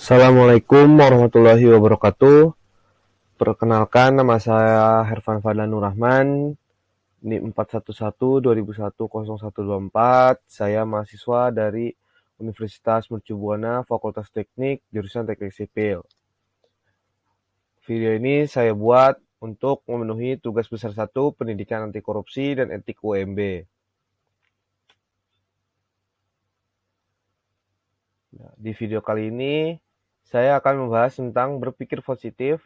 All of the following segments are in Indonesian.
Assalamualaikum warahmatullahi wabarakatuh. Perkenalkan, nama saya Hervan Fadlan Nur Rahman, NIM 411-2001-0124. Saya mahasiswa dari Universitas Mercu Buana, Fakultas Teknik, jurusan Teknik Sipil. Video ini saya buat untuk memenuhi tugas besar 1 Pendidikan Anti Korupsi dan Etik UMB. Nah, di video kali ini saya akan membahas tentang berpikir positif,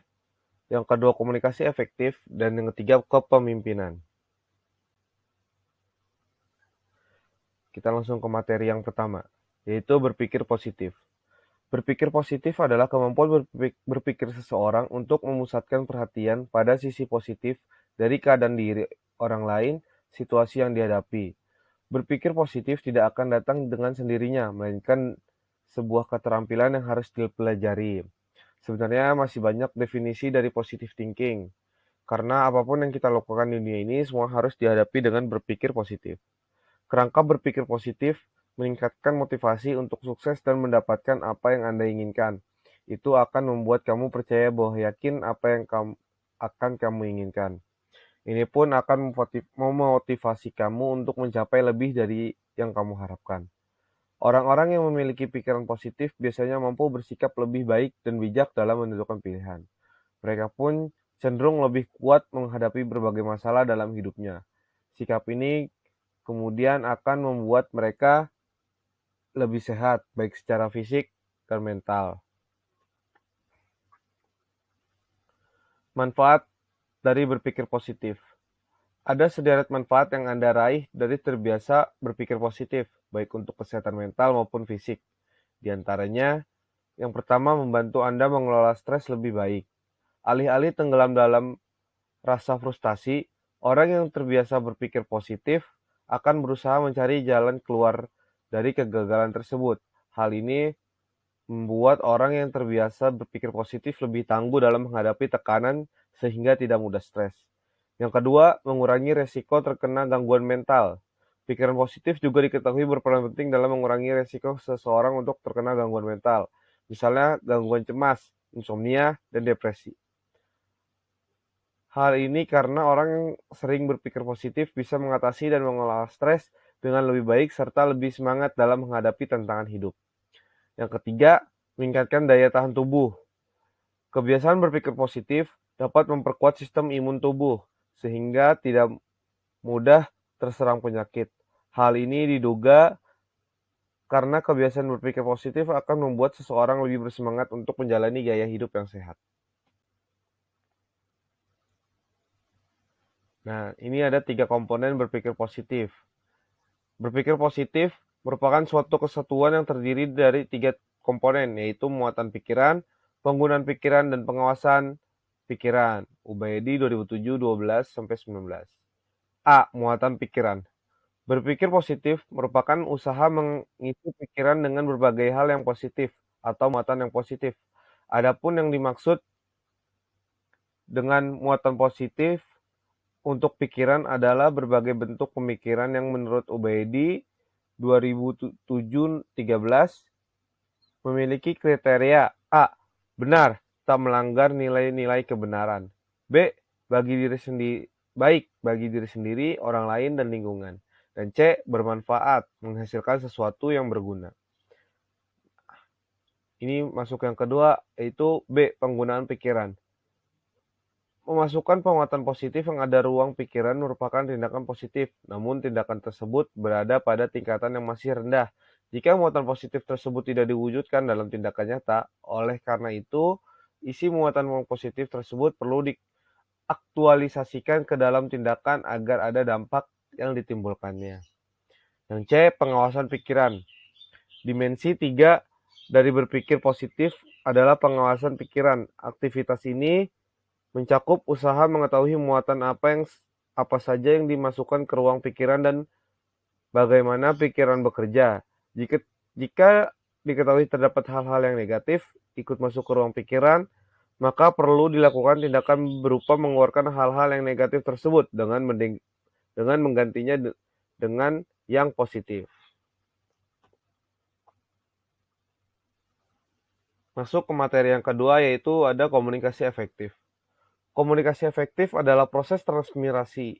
yang kedua komunikasi efektif, dan yang ketiga kepemimpinan. Kita langsung ke materi yang pertama, yaitu berpikir positif. Berpikir positif adalah kemampuan berpikir seseorang untuk memusatkan perhatian pada sisi positif dari keadaan diri orang lain, situasi yang dihadapi. Berpikir positif tidak akan datang dengan sendirinya, melainkan sebuah keterampilan yang harus dipelajari. Sebenarnya masih banyak definisi dari positive thinking, karena apapun yang kita lakukan di dunia ini semua harus dihadapi dengan berpikir positif. Kerangka berpikir positif meningkatkan motivasi untuk sukses dan mendapatkan apa yang Anda inginkan. Itu akan membuat kamu percaya bahwa yakin apa yang akan kamu inginkan. Ini pun akan memotivasi kamu untuk mencapai lebih dari yang kamu harapkan. Orang-orang yang memiliki pikiran positif biasanya mampu bersikap lebih baik dan bijak dalam menentukan pilihan. Mereka pun cenderung lebih kuat menghadapi berbagai masalah dalam hidupnya. Sikap ini kemudian akan membuat mereka lebih sehat, baik secara fisik dan mental. Manfaat dari berpikir positif. Ada sederet manfaat yang Anda raih dari terbiasa berpikir positif, baik untuk kesehatan mental maupun fisik. Di antaranya, yang pertama membantu Anda mengelola stres lebih baik. Alih-alih tenggelam dalam rasa frustasi, orang yang terbiasa berpikir positif akan berusaha mencari jalan keluar dari kegagalan tersebut. Hal ini membuat orang yang terbiasa berpikir positif lebih tangguh dalam menghadapi tekanan sehingga tidak mudah stres. Yang kedua, mengurangi resiko terkena gangguan mental. Pikiran positif juga diketahui berperan penting dalam mengurangi resiko seseorang untuk terkena gangguan mental, misalnya gangguan cemas, insomnia, dan depresi. Hal ini karena orang yang sering berpikir positif bisa mengatasi dan mengelola stres dengan lebih baik serta lebih semangat dalam menghadapi tantangan hidup. Yang ketiga, meningkatkan daya tahan tubuh. Kebiasaan berpikir positif dapat memperkuat sistem imun tubuh sehingga tidak mudah terserang penyakit. Hal ini diduga karena kebiasaan berpikir positif akan membuat seseorang lebih bersemangat untuk menjalani gaya hidup yang sehat. Nah, ini ada 3 komponen berpikir positif. Berpikir positif merupakan suatu kesatuan yang terdiri dari 3 komponen, yaitu muatan pikiran, penggunaan pikiran, dan pengawasan pikiran. Ubaidi 2007, 12-19. A. Muatan pikiran. Berpikir positif merupakan usaha mengisi pikiran dengan berbagai hal yang positif atau muatan yang positif. Adapun yang dimaksud dengan muatan positif untuk pikiran adalah berbagai bentuk pemikiran yang menurut Ubaidi 2007-13 memiliki kriteria A. Benar, tak melanggar nilai-nilai kebenaran. B. Baik bagi diri sendiri, orang lain, dan lingkungan. Dan C. Bermanfaat, menghasilkan sesuatu yang berguna. Ini masuk yang kedua, yaitu B. Penggunaan pikiran. Memasukkan penguatan positif yang ada ruang pikiran merupakan tindakan positif, namun tindakan tersebut berada pada tingkatan yang masih rendah jika muatan positif tersebut tidak diwujudkan dalam tindakan nyata. Oleh karena itu, isi muatan positif tersebut perlu diaktualisasikan ke dalam tindakan agar ada dampak yang ditimbulkannya. Yang C. Pengawasan pikiran. Dimensi 3 dari berpikir positif adalah pengawasan pikiran. Aktivitas ini mencakup usaha mengetahui muatan apa saja yang dimasukkan ke ruang pikiran dan bagaimana pikiran bekerja. Jika diketahui terdapat hal-hal yang negatif ikut masuk ke ruang pikiran, maka perlu dilakukan tindakan berupa mengeluarkan hal-hal yang negatif tersebut dengan menggantinya dengan yang positif. Masuk ke materi yang kedua, yaitu ada komunikasi efektif. Komunikasi efektif adalah proses transmirasi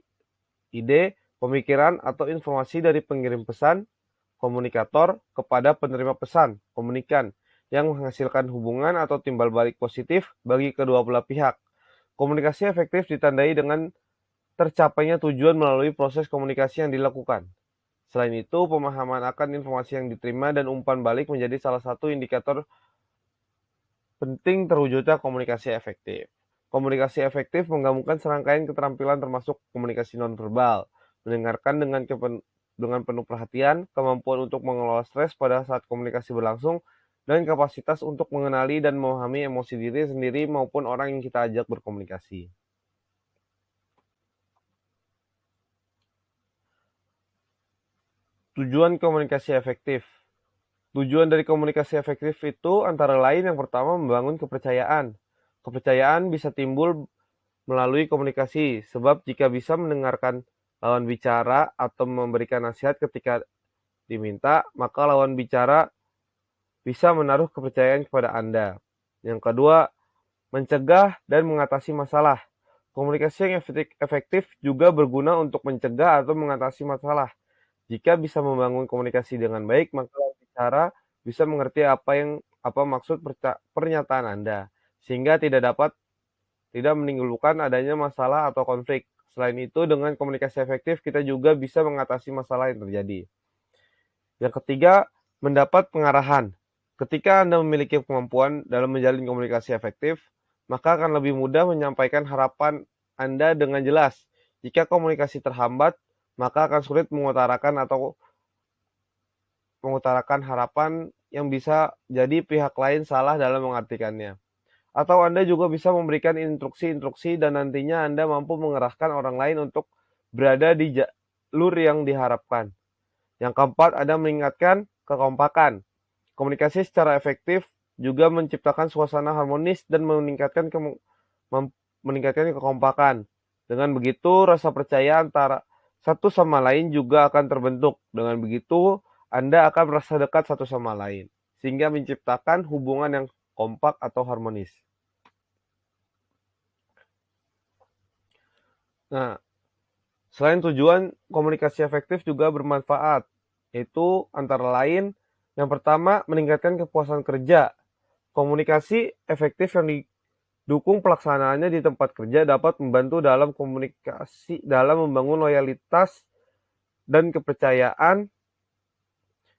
ide, pemikiran, atau informasi dari pengirim pesan, komunikator, kepada penerima pesan, komunikan, yang menghasilkan hubungan atau timbal balik positif bagi kedua belah pihak. Komunikasi efektif ditandai dengan tercapainya tujuan melalui proses komunikasi yang dilakukan. Selain itu, pemahaman akan informasi yang diterima dan umpan balik menjadi salah satu indikator penting terwujudnya komunikasi efektif. Komunikasi efektif menggabungkan serangkaian keterampilan termasuk komunikasi nonverbal, mendengarkan dengan penuh perhatian, kemampuan untuk mengelola stres pada saat komunikasi berlangsung, dan kapasitas untuk mengenali dan memahami emosi diri sendiri maupun orang yang kita ajak berkomunikasi. Tujuan komunikasi efektif. Tujuan dari komunikasi efektif itu antara lain yang pertama membangun kepercayaan. Kepercayaan bisa timbul melalui komunikasi, sebab jika bisa mendengarkan lawan bicara atau memberikan nasihat ketika diminta, maka lawan bicara bisa menaruh kepercayaan kepada Anda. Yang kedua, mencegah dan mengatasi masalah. Komunikasi yang efektif juga berguna untuk mencegah atau mengatasi masalah. Jika bisa membangun komunikasi dengan baik, maka lawan bicara bisa mengerti apa maksud pernyataan Anda, sehingga tidak menimbulkan adanya masalah atau konflik. Selain itu, dengan komunikasi efektif, kita juga bisa mengatasi masalah yang terjadi. Yang ketiga, mendapat pengarahan. Ketika Anda memiliki kemampuan dalam menjalin komunikasi efektif, maka akan lebih mudah menyampaikan harapan Anda dengan jelas. Jika komunikasi terhambat, maka akan sulit mengutarakan harapan yang bisa jadi pihak lain salah dalam mengartikannya. Atau Anda juga bisa memberikan instruksi-instruksi dan nantinya Anda mampu mengerahkan orang lain untuk berada di jalur yang diharapkan. Yang keempat, Anda meningkatkan kekompakan. Komunikasi secara efektif juga menciptakan suasana harmonis dan meningkatkan kekompakan. Dengan begitu, rasa percaya antara satu sama lain juga akan terbentuk. Dengan begitu, Anda akan merasa dekat satu sama lain, sehingga menciptakan hubungan yang kompak atau harmonis. Nah, selain tujuan, komunikasi efektif juga bermanfaat, yaitu antara lain, yang pertama, meningkatkan kepuasan kerja. Komunikasi efektif yang didukung pelaksanaannya di tempat kerja dapat membantu dalam membangun loyalitas dan kepercayaan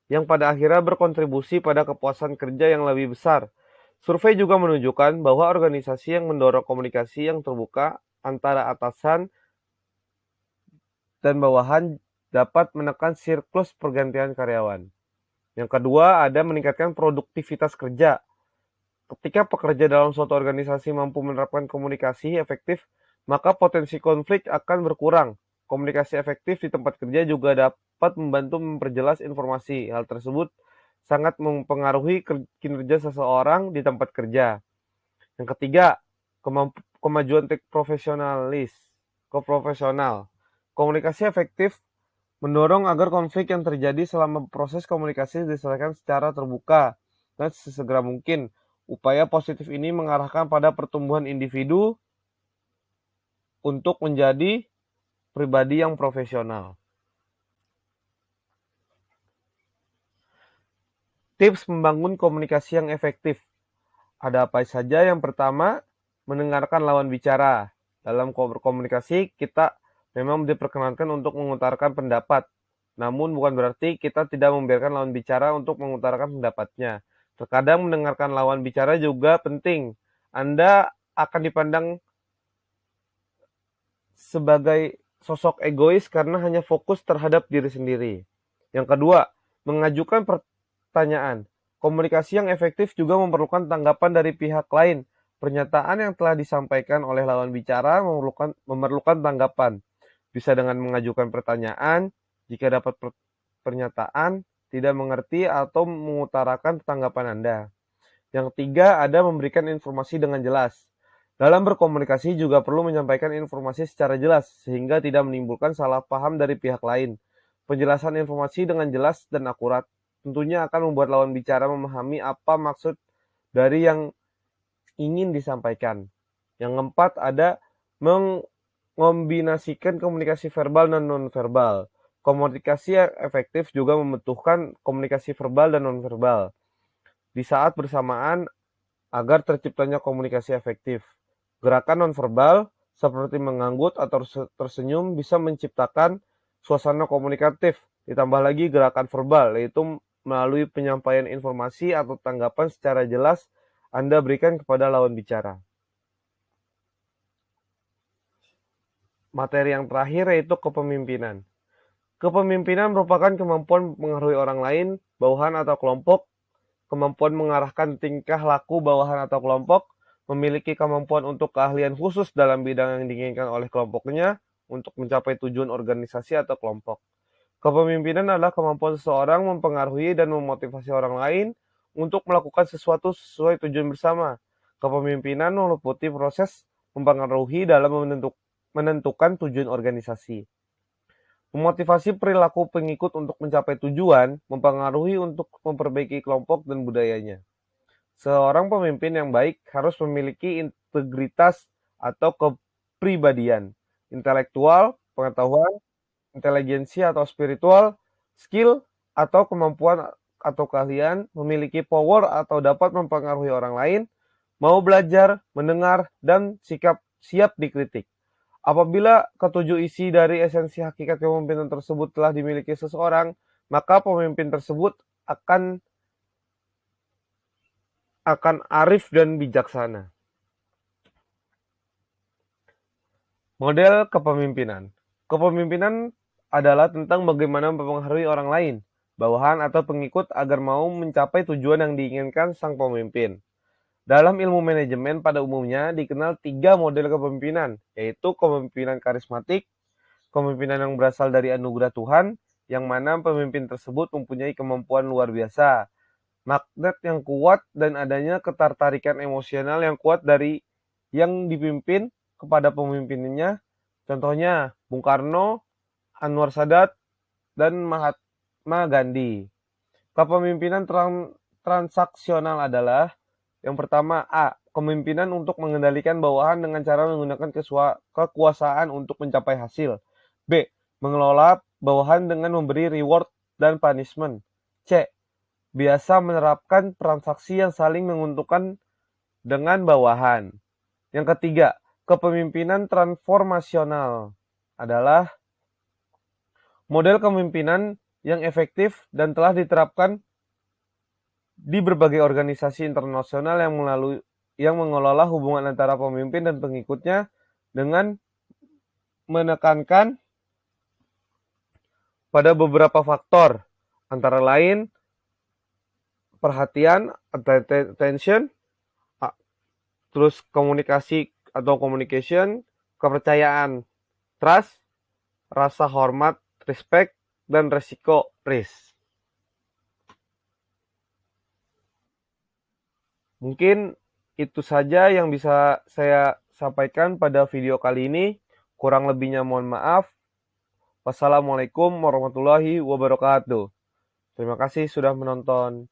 yang pada akhirnya berkontribusi pada kepuasan kerja yang lebih besar. Survei juga menunjukkan bahwa organisasi yang mendorong komunikasi yang terbuka antara atasan dan bawahan dapat menekan siklus pergantian karyawan. Yang kedua, ada meningkatkan produktivitas kerja. Ketika pekerja dalam suatu organisasi mampu menerapkan komunikasi efektif, maka potensi konflik akan berkurang. Komunikasi efektif di tempat kerja juga dapat membantu memperjelas informasi. Hal tersebut sangat mempengaruhi kinerja seseorang di tempat kerja. Yang ketiga, kemajuan profesional. Komunikasi efektif mendorong agar konflik yang terjadi selama proses komunikasi diselesaikan secara terbuka dan sesegera mungkin. Upaya positif ini mengarahkan pada pertumbuhan individu untuk menjadi pribadi yang profesional. Tips membangun komunikasi yang efektif. Ada apa saja? Yang pertama, mendengarkan lawan bicara. Dalam komunikasi, kita memang diperkenankan untuk mengutarakan pendapat. Namun bukan berarti kita tidak membiarkan lawan bicara untuk mengutarakan pendapatnya. Terkadang mendengarkan lawan bicara juga penting. Anda akan dipandang sebagai sosok egois karena hanya fokus terhadap diri sendiri. Yang kedua, mengajukan pertanyaan. Komunikasi yang efektif juga memerlukan tanggapan dari pihak lain. Pernyataan yang telah disampaikan oleh lawan bicara memerlukan tanggapan. Bisa dengan mengajukan pertanyaan, jika dapat pernyataan, tidak mengerti atau mengutarakan tanggapan Anda. Yang ketiga, ada memberikan informasi dengan jelas. Dalam berkomunikasi juga perlu menyampaikan informasi secara jelas, sehingga tidak menimbulkan salah paham dari pihak lain. Penjelasan informasi dengan jelas dan akurat tentunya akan membuat lawan bicara memahami apa maksud dari yang ingin disampaikan. Yang keempat ada mengombinasikan komunikasi verbal dan nonverbal. Komunikasi yang efektif juga membutuhkan komunikasi verbal dan nonverbal di saat bersamaan agar terciptanya komunikasi efektif. Gerakan nonverbal seperti mengangguk atau tersenyum bisa menciptakan suasana komunikatif. Ditambah lagi gerakan verbal, yaitu melalui penyampaian informasi atau tanggapan secara jelas Anda berikan kepada lawan bicara. Materi yang terakhir yaitu kepemimpinan. Kepemimpinan merupakan kemampuan mengaruhi orang lain, bawahan atau kelompok, kemampuan mengarahkan tingkah laku bawahan atau kelompok, memiliki kemampuan untuk keahlian khusus dalam bidang yang diinginkan oleh kelompoknya untuk mencapai tujuan organisasi atau kelompok. Kepemimpinan adalah kemampuan seseorang mempengaruhi dan memotivasi orang lain untuk melakukan sesuatu sesuai tujuan bersama. Kepemimpinan meliputi proses mempengaruhi dalam menentukan tujuan organisasi. Memotivasi perilaku pengikut untuk mencapai tujuan, mempengaruhi untuk memperbaiki kelompok dan budayanya. Seorang pemimpin yang baik harus memiliki integritas atau kepribadian, intelektual, pengetahuan, inteligensi atau spiritual, skill atau kemampuan atau keahlian, memiliki power atau dapat mempengaruhi orang lain, mau belajar, mendengar, dan siap dikritik. Apabila ketujuh isi dari esensi hakikat kepemimpinan tersebut telah dimiliki seseorang, maka pemimpin tersebut akan arif dan bijaksana. Model kepemimpinan. Kepemimpinan adalah tentang bagaimana mempengaruhi orang lain, bawahan atau pengikut agar mau mencapai tujuan yang diinginkan sang pemimpin. Dalam ilmu manajemen pada umumnya dikenal 3 model kepemimpinan, yaitu kepemimpinan karismatik, kepemimpinan yang berasal dari anugerah Tuhan, yang mana pemimpin tersebut mempunyai kemampuan luar biasa, magnet yang kuat, dan adanya ketertarikan emosional yang kuat dari yang dipimpin kepada pemimpinnya. Contohnya Bung Karno, Anwar Sadat, dan Mahatma Gandhi. Kepemimpinan transaksional adalah yang pertama A. Kepemimpinan untuk mengendalikan bawahan dengan cara menggunakan kekuasaan untuk mencapai hasil. B. Mengelola bawahan dengan memberi reward dan punishment. C. Biasa menerapkan transaksi yang saling menguntungkan dengan bawahan. Yang ketiga, kepemimpinan transformasional adalah model kepemimpinan yang efektif dan telah diterapkan di berbagai organisasi internasional yang mengelola hubungan antara pemimpin dan pengikutnya dengan menekankan pada beberapa faktor, antara lain perhatian, attention, terus komunikasi atau communication, kepercayaan, trust, rasa hormat, respect, dan resiko, risk. Mungkin itu saja yang bisa saya sampaikan pada video kali ini. Kurang lebihnya mohon maaf. Wassalamualaikum warahmatullahi wabarakatuh. Terima kasih sudah menonton.